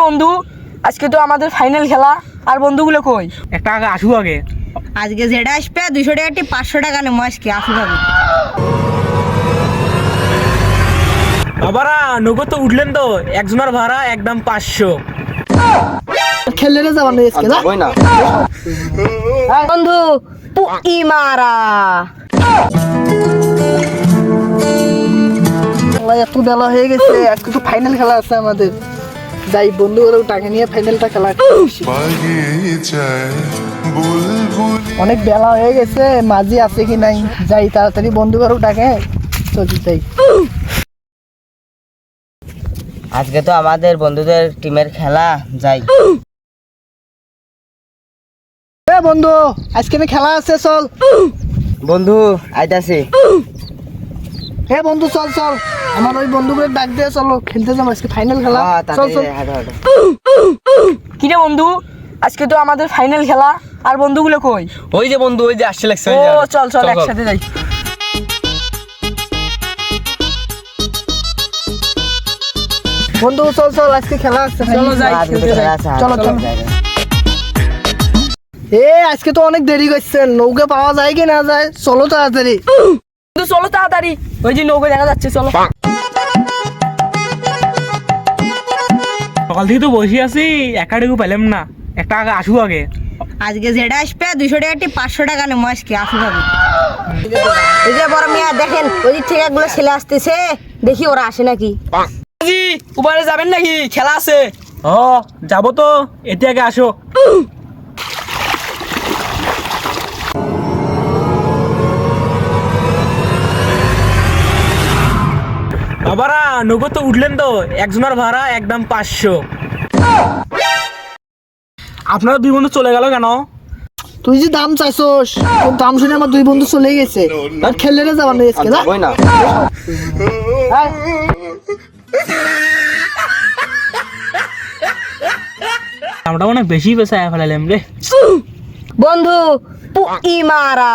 বন্ধু আজকে তো আমাদের ফাইনাল খেলা, আর বন্ধুগুলো কই? একটা আগে আসু আগে। আজকে যেটা আসবে 200 টাকা 500 টাকা নেবো আজকে আসু হবে। বাবারা নগদ তো উঠলেন তো, একজনের ভাড়া একদম 500। খেললে যাবার নেই আজকে, যা। বন্ধু পুকি মারা এত বেলা হয়ে গেছে, আজকে তো ফাইনাল খেলা আছে আমাদের। যাই বন্ধুগুলো টাকা নিয়ে ফাইনালটা খেলা। অনেক বেলা হয়ে গেছে, মাঝি আছে কি নাই যাই তাড়াতাড়ি বন্ধুগুলো ডাকে চলতে চাই। আজকে তো আমাদের বন্ধুদের টিমের খেলা, যাই। বন্ধু আজকে খেলা আছে, চল। বন্ধু আইতাছি। বন্ধু চল চল, আমার ওই বন্ধুগুলো ডাক দিয়ে চলো খেলতে যাবো, আজকে ফাইনাল খেলা। চল চল। কিরে বন্ধু আজকে তো আমাদের ফাইনাল খেলা, আর বন্ধুগুলো কই? ওই যে বন্ধু, ওই যে আসছে লাগছে। ও চল চল একসাথে যাই। বন্ধু চল চল, আজকে খেলা আছে, চলো যাই খেলতে যাই। চলো চলো। আজকে তো অনেক দেরি করছেন, নৌকা পাওয়া যায় কি না যায়? চলো তাড়াতাড়ি, চলো তাড়াতাড়ি, ওই যে নৌকা দেখা যাচ্ছে, চলো। সকাল থেকে তো বসে আছি, একাডেমি পেলাম না। একটা আগে আসু আগে। আজকে যেটা আসবে 200 টাকা 500 টাকা নেবো আজকে আসু হবে। এই যে বড় মিয়া দেখেন, ওই দিক থেকে একগুলো ছেলে আসতেছে, দেখি ওরা আসে নাকি। উপরে যাবেন নাকি? খেলা আছে। ও যাবো তো, এতে আগে আসো। বাবারা নগদ তো উঠলেন তো, একজনের ভাড়া একদম 500। আপনারা দুই বন্ধু চলে গেল কেন? তুই যে দাম চাইছস, তোর দাম শুনে আমার দুই বন্ধু চলে গেছে, আর খেললে যাবার নেই আজকে, যা। আমরা অনেক বেশি পেশা ফেলালাম রে বন্ধু পুকি মারা